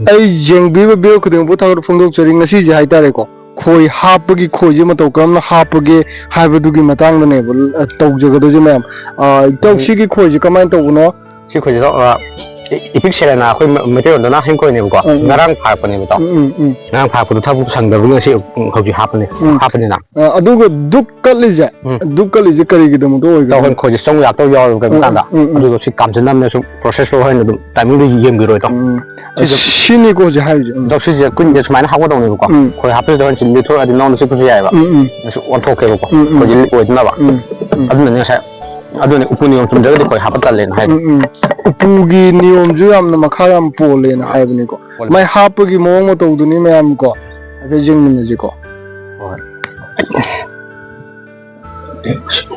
ai jeng bi be ko deng bothang phongdok chari ngasi je haitare ko khoi hapagi khoi je mato kamna hapagi haibadugi matang ne tawjagado je mayam tawsi gi khoi je kamai tawno si khoi je ipik selena khoi material na hen khoi ne ko ngarang phar pa ne to ngarang phar ko thabu sang da bu si khoi hapne na aduga duk kalije kari gi dum do ga khoi je song yak to yo ga ta da aduga si kam jinam ne su process lo hen dum timing ri yem gi ro to shini ko je hai dok si je kun je smain ha ko dong ne ko khoi hapse do chin li thor adi non si ku je ai ba su on thok ke ko khoi ji ko na ba adu ne sa adu ne upuni om chum jaga khoi hapat len hai upugi niom ju yam na makha yam polen hai bni ko mai hapagi mong mo to duni me am ko age jing ne ji ko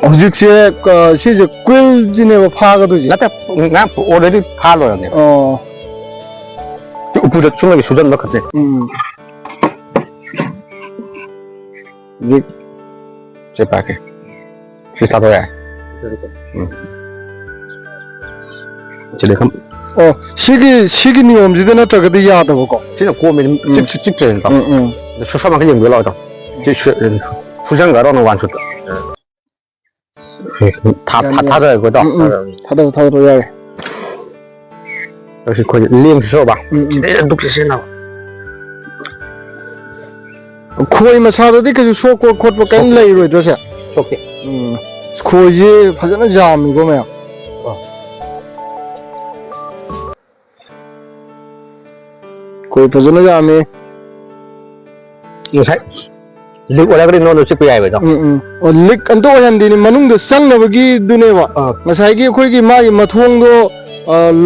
Ojik se je kwel jine ba pha ga do ji nata nga already pha lo ne upu da chunga gi sujan ba khate ji je pa ke si ta do ya chile kham shigi niom ji na ta ga de ya da ba ko si na ko me chik chen ba de sho ma ga yem lo da ji fu jang ga ro no wan chu他的个道，他都要，就是可以练手吧，这人都不是那。khoi ma sa da ke so ko khot pa kan lei roi do se okay khoi je phajana jam go me khoi phajana jam me yo sai lik wala ga no no chi ku yai ba do lik an to han di ni manung de sang na bagi du ne ba ngasai gi khoi gi ma yi mathong do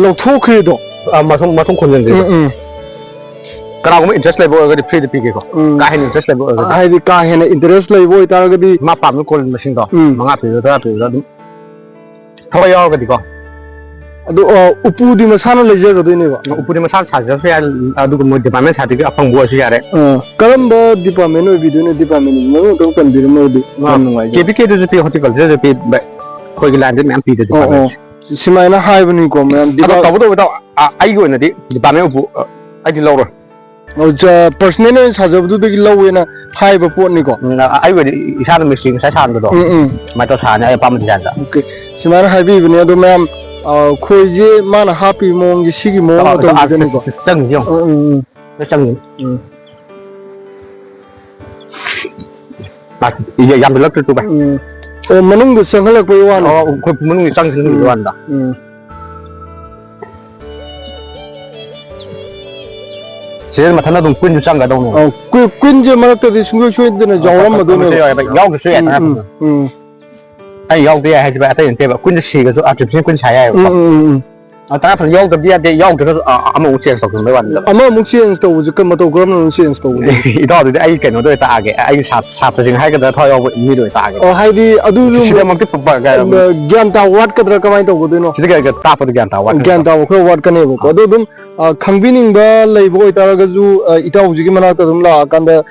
lokthok khri do mathong khon jang di kana ko interest level ga di free de pike ko ka hen interest level ga ai di ka hen interest level ita ga di ma pa mi ko machine do manga pi do ta pi do thawa yo ga di ko adu upu di masana leje ga do ne ba upu di masana sa ja ya adu ko mo department sa di apang bo si yare karam ba department o video ne department mo ko kan bir mo di ngai kpk do pi horticulture do pi ko gi land me pi de department simai na hai bani ko me di ba do ai go na di department upu ai di lo ro personal sajab du de law na hai ba pot ni ko ai we isa na machine sa chan do ma to sa na ai pam di jan da okay simai na hai bi ne do ma'am khoi je mana happy mong ji sigi mong to de ni ko sang jong nó sang ba iya yam lak tu ba manung du sang halak pai wan ko manung chang chang wan da Saya mah tanah dong kun jusang gak dong. Kun je mana tu di sungai sungai tu na jauh lama tu. Yau ke sungai na. Ai yau dia hay sebab ada yang tiba kun je ke tu artificial kun saya. Tanah pun yau ke dia yau ke tu ama ujian sok tu wan. Ama ujian tu je kan mata kau mana ujian tu. Itu ada ai kan tu tak agak ai satu sing hay ke tu thoi yau ni tu tak agak. Oh hay di adu tu. Sudah mungkin pembar kan. Gian tahu wat ke tu kamai tu tu no. Kita ke tak pada gian tahu. Gian tahu kau wat kan ni bukan. Adu tu khangbining ba lay boy tara ga ju itaw jigi mana ta dum la kan da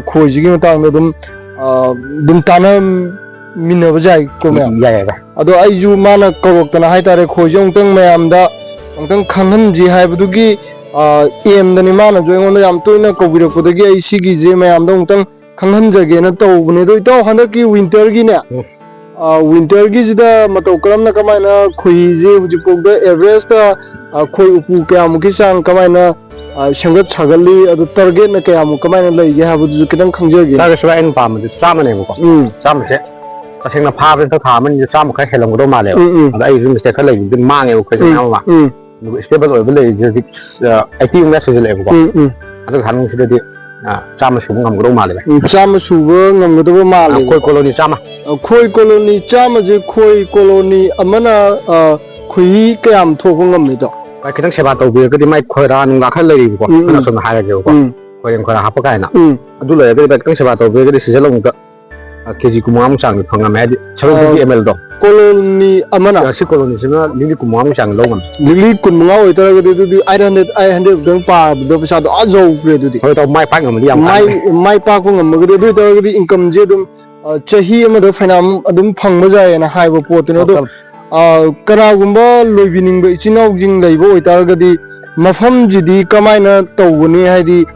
khoi jigi ma tang dum tana minna ba jai ko me ya ado ai ju mana korok ta na hai tare khoi jong tang me am da tang khanghan ji hai bu gi em da ni mana jo ngon yam toina ko bi ro ko da gi ai si gi je me am dong tang khanghan ja ge na to ne do itaw han da ki winter gi ne winter gi jida ma to kram na kamai na khoi je hu ji pok da average ta khoi upu kya mu ki sang kamai na shangat chagali adu target na kya mu kamai na lai ge ha bu ju kitang khangje ge ta ga swa en pa ma ji sa ma ne ko sa ma se ta seng na pha ben ta tha man ji sa ma khai helong do ma le ada ai ju mistake khala ji ma nge ko ji na ma stable oi bele ji ai ti message le ko adu han mu de sa ma su ngam do ma le sa ma su ngam do ma le khoi colony sa ma khoi colony cha ma je khoi colony amana khoi kyam tho ko ngam ni to Baik kita siapa tahu biar kita mai koran nggak kan lagi kok, karena sudah hari aja kok, koran apa kaya nak, aduh lah ya kita siapa tahu biar kita sisa long ke, keji kumam sang di pengam aja, sebab di ML dong. Koloni amana? Si koloni sana lili kumam sang longan. Lili kumam itu lagi itu di 800 dong pa, dong bisa tu ajo begitu di. Kalau tahu mai pak ngam dia. Mai pak ngam begitu itu lagi di income je dong, cahi ama dong finam dong pang baca ya na high report itu. Kara gumba loy bining ba ichinaw jing lai bo itar ga di ꯃꯐꯝꯁꯤꯗꯤ ꯀꯃꯥꯏꯅ ꯇꯧꯕꯅꯤ ꯍꯥꯏꯗꯤ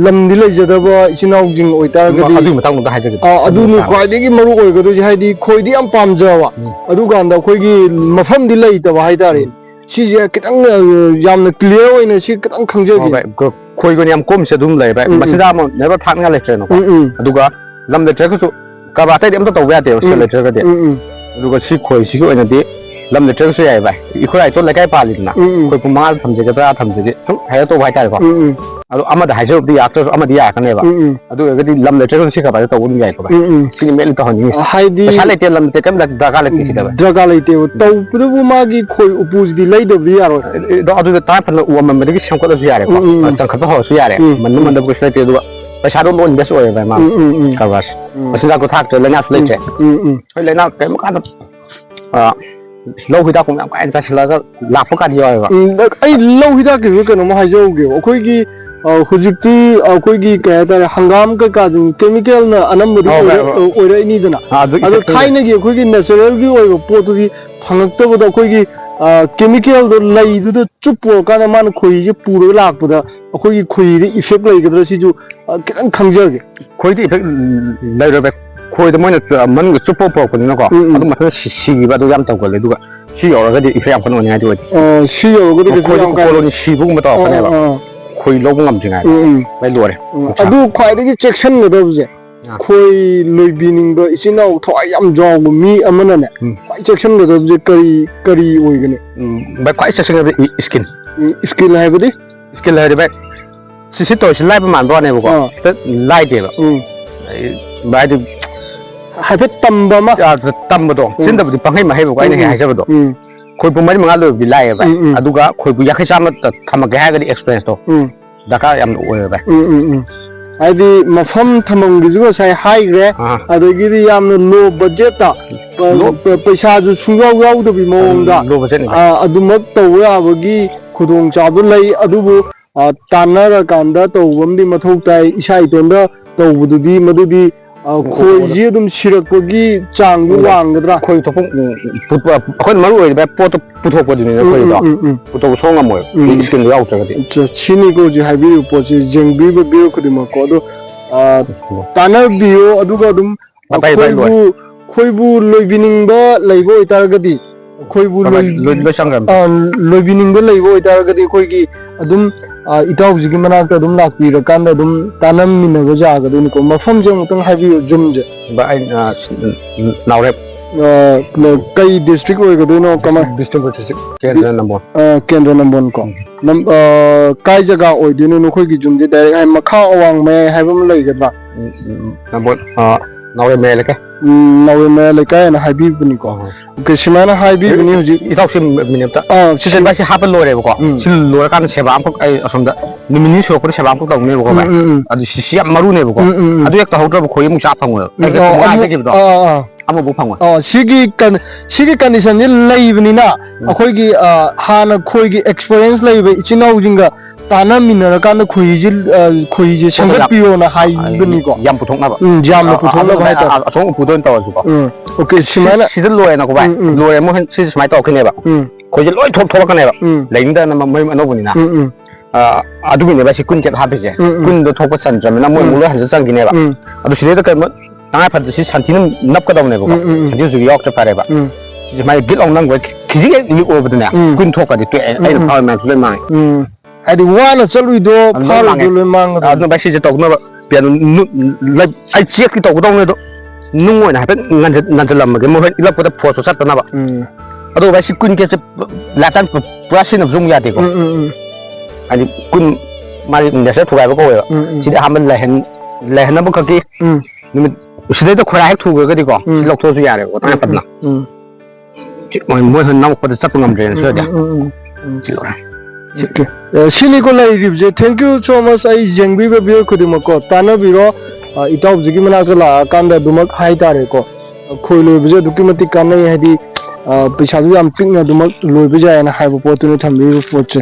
ꯂꯝꯗꯤ ꯂꯩꯖꯗꯕ ꯏꯆꯤꯟ ꯏꯅꯥꯎꯁꯤꯡ ꯑꯣꯏꯇꯥꯔꯒꯗꯤ ꯑꯗꯨꯒꯤ ꯃꯇꯥꯡꯗ ꯍꯥꯏꯖꯒꯦ ꯑꯗꯨꯅꯤ ꯈ꯭ꯋꯥꯏꯗꯒꯤ ꯃꯔꯨ ꯑꯣꯏꯒꯗꯣꯏꯁꯦ ꯍꯥꯏꯗꯤ ꯈꯣꯏꯗꯤ ꯌꯥꯝ ꯄꯥꯝꯖꯕ ꯑꯗꯨꯀꯥꯟꯗ ꯑꯩꯈꯣꯏꯒꯤ ꯃꯐꯝꯗꯤ ꯂꯩꯇꯕ ꯍꯥꯏꯇꯥꯔꯦ ꯁꯤꯁꯦ ꯈꯤꯇꯪ ꯌꯥꯝꯅ ꯀ꯭ꯂꯤꯌꯥꯔ ꯑꯣꯏꯅ ꯁꯤ ꯈꯤꯇꯪ ꯈꯪꯖꯒꯦ ꯈꯣꯏꯒꯅꯤ ꯌꯥꯝ ꯀꯣꯝꯁꯦ ꯑꯗꯨꯝ ꯂꯩ ꯚꯥꯏ ꯃꯁꯤꯗ ꯑꯃ ꯅꯦꯕꯔ ꯊꯥꯛꯅꯤꯡꯉꯥꯏ ꯂꯩꯇ꯭ꯔꯦꯅꯀꯣ ꯑꯗꯨꯒ ꯂꯝ ꯂꯩꯇ꯭ꯔꯒꯁꯨ ꯀꯔꯕꯥꯔ ꯑꯇꯩꯗꯤ ꯑꯝꯇ ꯇꯧꯕ ꯌꯥꯗꯦꯕ ꯁꯤ ꯂꯩꯇ꯭ꯔꯒꯗꯤ ꯑꯗꯨꯒ ꯁꯤ ꯈꯣꯏꯁꯤꯒꯤ ꯑꯣꯏꯅꯗꯤ ꯂꯝ ꯂꯩꯇ꯭ꯔꯒꯁꯨ ꯌꯥꯏ ꯚꯥꯏ ꯑꯩꯈꯣꯏ ꯑꯩꯇꯣ ꯂꯩꯀꯥꯏ ꯄꯥꯜꯂꯤꯗꯅ ꯑꯩꯈꯣꯏ ꯄꯨꯡ 5 ꯊꯝꯖꯒꯗ꯭ꯔꯥ ꯊꯝꯖꯒꯦ ꯁꯨꯝ ꯍꯥꯏꯔ ꯇꯧꯕ ꯍꯥꯏꯇꯥꯔꯦꯀꯣ ꯑꯗꯣ ꯑꯃꯗ ꯍꯥꯏꯖꯔꯨꯕꯗꯤ ꯌꯥꯔꯛꯇ꯭ꯔꯁꯨ ꯑꯃꯗꯤ ꯌꯥꯔꯛꯀꯅꯦꯕ ꯑꯗꯨ ꯑꯣꯏꯔꯒꯗꯤ ꯂꯝ ꯂꯩꯇ꯭ꯔꯒꯁꯨ ꯁꯤ ꯀꯔꯕꯥꯔꯁꯦ ꯇꯧꯕ ꯑꯗꯨꯝ ꯌꯥꯏꯀꯣ ꯚꯥꯏ ꯁꯤꯅꯤ ꯃꯦꯟꯂꯤ ꯇꯧꯍꯟꯅꯤꯡꯉꯤꯁꯦ ꯍꯥꯏꯗꯤ ꯄꯩꯁꯥ ꯂꯩꯇꯦ ꯂꯝ ꯂꯩꯇꯦ ꯀꯩꯝ ꯗꯔꯀꯥꯔ ꯂꯩꯇꯦ ꯁꯤꯗ ꯚꯥꯏ ꯗꯔꯀꯥꯔ ꯂꯩꯇꯦꯕ ꯇꯧꯕꯗꯕꯨ ꯃꯥꯒꯤ ꯈꯣꯏ ꯎꯄꯨꯁꯤꯗꯤ ꯂꯩꯗꯕꯗꯤ ꯌꯥꯔꯣꯏ ꯑꯗꯨꯗ ꯇꯉꯥꯏ ꯐꯗꯅ ꯎ ꯑꯃꯟꯕꯗꯒꯤ ꯁꯦꯝꯒꯠꯂꯁꯨ ꯌꯥꯔꯦꯀꯣ ꯆꯪꯈꯠꯄ ꯍꯧꯔꯁꯨ ꯌꯥꯔꯦ ꯃꯟꯕ ꯃꯟꯗꯕ ꯀꯩꯁꯨ ꯂꯩꯇꯦ ꯑꯗꯨꯒ ꯄꯩꯁꯥꯗꯣ ꯂꯣꯏ ꯏꯟꯚꯦꯁ ꯑꯣꯏꯌꯦ ꯚꯥꯏ ꯃꯥ ꯀꯔꯕꯥꯔꯁꯦ ꯃꯆꯤꯟꯖꯥꯛꯇꯣ ꯊꯥꯛꯇ꯭ꯔꯦ ꯂꯩꯉꯥꯛꯁꯨ ꯂꯩꯇ꯭ꯔꯦ ꯍꯣꯏ ꯂꯩꯉꯥꯛ ꯀꯔꯤꯝ ꯀꯥꯟꯗ ꯂꯧ ꯍꯤꯗꯥꯛꯀꯨꯝꯕ ꯌꯥꯝ ꯀꯥ ꯍꯦꯟꯅ ꯆꯥꯏꯁꯤꯜꯂꯒ ꯂꯥꯛꯄ ꯀꯥꯟꯗ ꯌꯥꯎꯋꯦꯕ ꯑꯩ ꯂꯧ ꯍꯤꯗꯥꯛꯀꯤꯁꯨ ꯀꯩꯅꯣꯝ ꯍꯥꯏꯖꯍꯧꯒꯦꯕ ꯑꯩꯈꯣꯏꯒꯤ ꯍꯧꯖꯤꯛꯇꯤ ꯑꯩꯈꯣꯏꯒꯤ ꯀꯩ ꯍꯥꯏꯇꯥꯔꯦ ꯍꯪꯒꯥꯝ ꯀꯩꯀꯥꯁꯤꯡ ꯀꯦꯃꯤꯀꯦꯜꯅ ꯑꯅꯝꯕꯗꯤ ꯑꯣꯏꯔꯛꯏꯅꯤꯗꯅ ꯑꯗꯣ ꯊꯥꯏꯅꯒꯤ ꯑꯩꯈꯣꯏꯒꯤ ꯅꯦꯆꯔꯦꯜꯒꯤ ꯑꯣꯏꯕ ꯄꯣꯠꯇꯨꯗꯤ ꯐꯪꯉꯛꯇꯕꯗ ꯑꯩꯈꯣꯏꯒꯤ ꯀꯦꯃꯤꯀꯦꯜꯗꯣ ꯂꯩꯗꯨꯗ ꯆꯨꯞꯄꯨꯔꯀꯥꯟꯗ ꯃꯥꯅ ꯈꯣꯏꯍꯤꯁꯦ ꯄꯨꯔꯒ ꯂꯥꯛꯄꯗ ꯑꯩꯈꯣꯏꯒꯤ ꯈꯣꯏꯍꯤꯗ ꯏꯐꯦꯛ ꯂꯩꯒꯗ꯭ꯔꯥ ꯁꯤꯁꯨ ꯈꯤꯇꯪ ꯈꯪꯖꯒꯦ ꯈꯣꯏꯗꯤ ꯏꯐꯦꯛ ꯂꯩꯔꯣꯏ ꯈꯣꯏꯗ ꯃꯣꯏꯅ ꯃꯅꯨꯡꯗ ꯆꯨꯞꯄ ꯄꯨꯔꯛꯄꯅꯤꯅꯀꯣ ꯑꯗꯨꯝ ꯃꯊꯟꯇ ꯁꯤꯈꯤꯕ ꯑꯗꯨ ꯌꯥꯝ ꯇꯧꯒꯜꯂꯦ ꯑꯗꯨꯒ ꯁꯤ ꯌꯧꯔꯒꯗꯤ ꯏꯐꯦꯛ ꯌꯥꯝ ꯀꯟꯅ ꯑꯣꯏꯅꯤꯡꯉꯥꯏꯗꯤ ꯑꯣꯏꯗꯦ ꯁꯤ ꯌꯧꯔꯒꯗꯤ ꯀꯩꯁꯨ ꯌꯥꯝ ꯀꯥꯏ ꯀꯣꯂꯣꯅꯤ ꯁꯤꯕꯒꯨꯝꯕ ꯇꯧꯔꯛꯀꯅꯦꯕ ꯈꯣꯏ ꯂꯧꯕ ꯉꯝꯗ꯭ꯔꯤꯉꯩꯗ ꯃꯩ ꯂꯣꯏꯔꯦ ꯑꯗꯨ ꯈ꯭ꯋꯥꯏꯗꯒꯤ ꯆꯦꯛꯁꯤꯟꯒꯗꯕꯁꯦ ꯈꯣꯏ ꯂꯣꯏꯕꯤꯅꯤꯡꯕ ꯏꯆꯤꯟ ꯏꯅꯥꯎ ꯊꯋꯥꯏ ꯌꯥꯝ ꯌꯥꯎꯕ ꯃꯤ ꯑꯃꯅꯅꯦ ꯈ꯭ꯋꯥꯏ ꯆꯦꯛꯁꯤꯟꯒꯗꯕꯁꯦ ꯀꯔꯤ ꯑꯣꯏꯒꯅꯤ ꯚꯥꯏ ꯈ꯭ꯋꯥꯏ ꯆꯦꯛꯁꯤꯟꯒꯗꯕꯗꯤ ꯏꯁꯀꯤꯟ ꯏꯁꯀꯤꯜ ꯍꯥꯏꯕꯗꯤ ꯏꯁꯀꯤꯜ ꯍꯥꯏꯔꯗꯤ ꯚꯥꯏ ꯁꯤ ꯇꯧꯔꯤꯁꯤ ꯂꯥꯏꯕ ꯃꯥꯟꯕ ꯋꯥꯅꯦꯕꯀꯣ ꯍꯦꯛꯇ ꯂꯥꯏꯗꯦꯕ ꯍꯥꯏꯗꯤ ꯍꯥꯏꯐꯦꯠ ꯇꯝꯕ ꯑꯃ ꯇꯝꯕꯗꯣ ꯆꯤꯟꯗꯕꯨꯗꯤ ꯄꯪꯍꯩ ꯃꯍꯩꯕꯀꯣ ꯑꯩꯅ ꯍꯦꯛ ꯍꯥꯏꯖꯕꯗꯣ ꯈꯣꯏꯕꯨ 4-5 ꯂꯣꯏꯕꯗꯤ ꯂꯥꯏꯑꯦ ꯚꯥꯏ ꯑꯗꯨꯒ ꯈꯣꯏꯕꯨ 50-100 ꯊꯝꯃꯒꯦ ꯍꯥꯏꯔꯒꯗꯤ ꯑꯦꯛꯁꯄꯤꯔꯤꯌꯦꯟꯁꯇꯣ ꯗꯔꯀꯥꯔ ꯌꯥꯝꯅ ꯑꯣꯏꯌꯦ ꯚꯥꯏ ꯍꯥꯏꯗꯤ ꯃꯐꯝ ꯊꯝꯐꯝꯒꯤꯁꯨ ꯉꯁꯥꯏ ꯍꯥꯏꯈ꯭ꯔꯦ ꯑꯗꯒꯤꯗꯤ ꯌꯥꯝꯅ ꯂꯣ ꯕꯖꯦꯠꯇ ꯄꯩꯁꯥꯁꯨ ꯁꯨꯡꯌꯥꯎ ꯌꯥꯎꯗꯕꯤ ꯃꯑꯣꯡꯗ ꯑꯗꯨꯃꯛ ꯇꯧꯕ ꯌꯥꯕꯒꯤ ꯈꯨꯗꯣꯡꯆꯥꯕ ꯂꯩ ꯑꯗꯨꯕꯨ ꯇꯥꯟꯅꯔꯀꯥꯟꯗ ꯇꯧꯕ ꯑꯃꯗꯤ ꯃꯊꯧ ꯇꯥꯏ ꯏꯁꯥ ꯏꯇꯣꯟꯗ ꯇꯧꯕꯗꯨꯗꯤ ꯃꯗꯨꯗꯤ ꯈꯣꯏꯁꯤ ꯑꯗꯨꯝ ꯁꯤꯔꯛꯄꯒꯤ ꯆꯥꯡꯗꯨ ꯋꯥꯡꯒꯗ꯭ꯔꯥ ꯈꯣꯏ ꯊꯣꯛꯄ ꯑꯩꯈꯣꯏꯅ ꯃꯔꯨ ꯑꯣꯏꯔꯤꯕ ꯄꯣꯠꯇꯣ ꯄꯨꯊꯣꯛꯄꯗꯨꯅꯤꯅ ꯑꯩꯈꯣꯏꯗꯣ ꯄꯨꯊꯣꯛꯄ ꯁꯨꯡ ꯉꯝꯃꯣꯏ ꯏꯁꯀꯤꯜꯗꯣ ꯌꯥꯎꯗ꯭ꯔꯒꯗꯤ ꯁꯤꯅꯤꯀꯣ ꯍꯧꯖꯤꯛ ꯍꯥꯏꯕꯤꯔꯤꯕ ꯄꯣꯠꯁꯤ ꯌꯦꯡꯕꯤꯕ ꯕꯤꯌꯨ ꯈꯨꯗꯤꯡꯃꯛꯀꯣ ꯑꯗꯣ ꯇꯥꯟꯅꯕꯤꯌꯣ ꯑꯗꯨꯒ ꯑꯗꯨꯝ ꯑꯩꯈꯣꯏꯕꯨ ꯂꯣꯏꯕꯤꯅꯤꯡꯕ ꯂꯩꯕ ꯑꯣꯏꯇꯥꯔꯒꯗꯤ ꯑꯩꯈꯣꯏꯕꯨ ꯂꯣꯏꯕꯤꯅꯤꯡꯕ ꯂꯩꯕ ꯑꯣꯏꯇꯥꯔꯒꯗꯤ ꯑꯩꯈꯣꯏꯒꯤ ꯑꯗꯨꯝ ꯏꯇꯥꯎꯁꯤꯒꯤ ꯃꯅꯥꯛꯇ ꯑꯗꯨꯝ ꯂꯥꯛꯄꯤꯔꯀꯥꯟꯗ ꯑꯗꯨꯝ ꯇꯥꯟꯅꯃꯤꯟꯅꯕ ꯌꯥꯒꯗꯣꯏꯅꯤꯀꯣ ꯃꯐꯝꯁꯦ ꯑꯃꯨꯛꯇꯪ ꯍꯥꯏꯕꯤꯌꯨ ꯖꯨꯝꯁꯦ ꯅꯥꯎꯔꯦꯞ ꯀꯩ ꯗꯤꯁꯇ꯭ꯔꯤꯛ ꯑꯣꯏꯒꯗꯣꯏꯅꯣ ꯀꯃꯥꯏ ꯀꯦꯟꯗ꯭ꯔ ꯅꯝꯕꯣꯜ ꯀꯦꯟꯗ꯭ꯔ ꯅꯝꯕꯣꯜ ꯀꯣ ꯀꯥꯏ ꯖꯒꯥ ꯑꯣꯏꯗꯣꯏꯅꯣ ꯅꯈꯣꯏꯒꯤ ꯖꯨꯝꯗꯤ ꯗꯥꯏꯔꯦꯛ ꯍꯥꯏ ꯃꯈꯥ ꯑꯋꯥꯡ ꯃꯌꯥꯏ ꯍꯥꯏꯕ ꯑꯃ ꯂꯩꯒꯗ꯭ꯔꯥ ꯅꯝꯕꯣꯜ ꯅꯥꯎꯔꯦꯝ ꯃꯌꯥꯏ ꯂꯩꯀꯥꯏ ꯅꯥꯎꯔꯦꯝ ꯃꯌꯥꯏ ꯂꯩꯀꯥꯏ ꯍꯥꯏꯅ ꯍꯥꯏꯕꯤꯕꯅꯤꯀꯣ ꯑꯣꯀꯦ ꯁꯨꯃꯥꯏꯅ ꯍꯥꯏꯕꯤꯕꯅꯤ ꯍꯧꯖꯤꯛ ꯏꯇꯥꯎꯁꯤ ꯃꯤꯅꯤꯠꯇ ꯁꯤꯁꯦ ꯚꯥꯏ ꯁꯤ ꯍꯥꯞꯄ ꯂꯣꯏꯔꯦꯕꯀꯣ ꯁꯤ ꯂꯣꯏꯔꯀꯥꯟꯗ ꯁꯦꯕꯥ ꯑꯃꯈꯛ ꯑꯩ ꯑꯁꯣꯝꯗ ꯅꯨꯃꯤꯠ 2 ꯁꯨꯔꯛꯄꯗ ꯁꯦꯕꯥ ꯑꯃꯈꯛ ꯇꯧꯅꯦꯕꯀꯣ ꯚꯥꯏ ꯑꯗꯨ ꯁꯤ ꯌꯥꯝ ꯃꯔꯨꯅꯦꯕꯀꯣ ꯑꯗꯨ ꯍꯦꯛ ꯇꯧꯍꯧꯗ꯭ꯔꯕ ꯈꯣꯏ ꯑꯃꯨꯛ ꯆꯥ ꯐꯪꯉꯣꯏꯕ ꯑꯩꯁꯦ ꯍꯥꯏꯖꯈꯤꯕꯗꯣ ꯑꯃꯐꯥꯎ ꯐꯪꯉꯣꯏ ꯁꯤꯒꯤ ꯀꯟꯗꯤꯁꯟꯁꯤ ꯂꯩꯕꯅꯤꯅ ꯑꯩꯈꯣꯏꯒꯤ ꯍꯥꯟꯅ ꯈꯣꯏꯒꯤ ꯑꯦꯛꯁꯄꯤꯔꯤꯌꯦꯟꯁ ꯂꯩꯕ ꯏꯆꯤꯟ ꯏꯅꯥꯎꯁꯤꯡꯒ ꯇꯥꯟꯅꯃꯤꯟꯅꯔꯀꯥꯟꯗ ꯈꯣꯏꯍꯤꯁꯦ ꯁꯦꯝꯒꯠꯄꯤꯌꯣꯅ ꯍꯥꯏꯕꯅꯤꯀꯣ ꯌꯥꯝ ꯄꯨꯊꯣꯛꯅꯕ ꯌꯥꯝꯅ ꯄꯨꯊꯣꯛꯅꯕ ꯍꯥꯏꯇꯥꯔꯦ ꯑꯁꯣꯝ ꯎꯄꯨꯗ ꯑꯣꯏꯅ ꯇꯧꯔꯁꯨꯀꯣ ꯑꯣꯀꯦ ꯁꯨꯃꯥꯏꯅ ꯁꯤꯗ ꯂꯣꯏꯔꯦꯅꯀꯣ ꯚꯥꯏ ꯂꯣꯏꯔꯦ ꯑꯃꯨꯛ ꯁꯤꯁꯦ ꯁꯨꯃꯥꯏꯅ ꯇꯧꯔꯛꯈꯤꯅꯦꯕ ꯑꯩꯈꯣꯏꯁꯦ ꯂꯣꯏ ꯊꯣꯛꯂꯛꯀꯅꯦꯕ ꯂꯩꯅꯤꯡꯗꯅ ꯃꯌꯨꯝ ꯑꯅꯧꯕꯅꯤꯅ ꯑꯗꯨꯒꯤꯅꯦꯕ ꯁꯤ ꯀꯨꯟ ꯀꯦꯠ ꯍꯥꯞꯄꯤꯁꯦ ꯀꯨꯟꯗꯣ ꯊꯣꯛꯄ ꯆꯟꯗ꯭ꯔꯕꯅꯤ나 ꯃꯣꯏ ꯑꯃꯨꯛ ꯂꯣꯏ ꯍꯟꯖꯤꯟ ꯆꯪꯈꯤꯅꯦꯕ ꯑꯗꯨ ꯁꯤꯗꯩꯗ ꯀꯩꯅꯣ ꯇꯉꯥꯏ ꯐꯗ꯭ꯔꯦ ꯁꯤ ꯁꯟꯊꯤꯅ ꯅꯞꯀꯗꯧꯅꯦꯕꯀꯣ ꯁꯟꯊꯤ ꯍꯧꯖꯤꯛ ꯌꯥꯎꯔꯛꯇ ꯐꯔꯦꯕ ꯁꯤꯁꯦ ꯃꯥꯒꯤ ꯒꯤꯠ ꯂꯥꯎ ꯅꯪꯕ ꯈꯤꯖꯤꯛ ꯍꯦꯛ ꯂꯤꯛ ꯑꯣꯏꯕꯗꯅꯦ ꯀꯨꯟ ꯊꯣꯛꯈ꯭ꯔꯗꯤ ꯇꯣꯛꯑꯦ ꯑꯩꯅ ꯐꯥꯎꯔ ꯃꯌꯥꯝꯁꯨ ꯂꯣꯏ ꯃꯥꯡꯉꯦ ꯍꯥꯏꯗꯤ ꯋꯥꯅ ꯆꯠꯂꯨꯏꯗꯣ ꯐꯥꯔꯨꯏꯗꯣ ꯂꯣꯏ ꯃꯥꯡꯒꯗꯕ ꯑꯗꯨꯅ ꯚꯥꯏ ꯁꯤꯁꯦ ꯇꯧꯅꯕ ꯑꯩ ꯆꯦꯛꯇꯤ ꯇꯧꯒꯗꯧꯅꯦ ꯑꯗꯣ ꯅꯨꯡ ꯑꯣꯏꯅ ꯍꯥꯏꯐꯦꯠ ꯅꯟꯖꯜꯂꯝꯃꯒꯦ ꯃꯣꯏ ꯍꯣꯏ ꯏꯜꯂꯛꯄꯗ ꯐꯣꯔꯁꯇꯣ ꯆꯠꯇꯅꯕ ꯑꯗꯣ ꯚꯥꯏ ꯁꯤ ꯀꯨꯟ ꯀꯦꯠꯁꯦ ꯂꯥꯏꯐꯇꯥꯏꯝ ꯄꯨꯔꯥ ꯁꯤꯖꯤꯟꯅꯕꯁꯨ ꯑꯃꯨꯛ ꯌꯥꯗꯦꯀꯣ ꯍꯥꯏꯗꯤ ꯀꯨꯟ ꯃꯥꯒꯤ ꯅꯦꯆꯔ ꯊꯨꯒꯥꯏꯕ ꯀꯧꯋꯦꯕ ꯁꯤꯗꯤ ꯑꯍꯥꯟꯕ ꯂꯩꯍꯟꯅꯕ ꯈꯛꯀꯤ ꯅꯨꯃꯤꯠ ꯁꯤꯗꯩꯗ ꯈꯣꯏꯔꯥ ꯍꯦꯛ ꯊꯨꯈ꯭ꯔꯒꯗꯤꯀꯣ ꯁꯤ ꯂꯧꯊꯣꯛꯑꯁꯨ ꯌꯥꯔꯦꯕ ꯇꯉꯥꯏ ꯐꯗꯅ ꯃꯣꯏ ꯅꯝꯃꯛꯄꯗ ꯆꯠꯄ ꯉꯝꯗ꯭ꯔꯦꯅ ꯁꯤꯗꯤ ꯁꯤ ꯂꯣꯏꯔꯦ ꯁꯤꯅꯤꯀꯣ ꯂꯩꯔꯤꯕꯁꯦ ꯊꯦꯡꯛ ꯌꯨ ꯁꯣ ꯃꯆ ꯑꯩ ꯌꯦꯡꯕꯤꯕ ꯚꯤডিꯑꯣ ꯈꯨꯗꯤꯡꯃꯛꯀꯣ ꯇꯥꯟꯅꯕꯤꯔꯣ ꯏꯇꯥꯎꯖꯤꯒꯤ ꯃꯅꯥꯛꯇ ꯂꯥꯛꯑꯀꯥꯟꯗ ꯑꯗꯨꯃꯛ ꯍꯥꯏꯇꯥꯔꯦꯀꯣ ꯈꯣꯏ ꯂꯣꯏꯕꯁꯦ ꯑꯗꯨꯛꯀꯤ ꯃꯇꯤꯛ ꯀꯥꯟꯅꯩ ꯍꯥꯏꯗꯤ ꯄꯩꯁꯥꯁꯨ ꯌꯥꯝ ꯄꯤꯛꯅ ꯑꯗꯨꯃꯛ ꯂꯣꯏꯕ ꯌꯥꯏꯅ ꯍꯥꯏꯕ ꯄꯣꯠꯇꯨꯅꯤ ꯊꯝꯕꯤꯔꯤꯕ ꯄꯣꯠꯁꯦ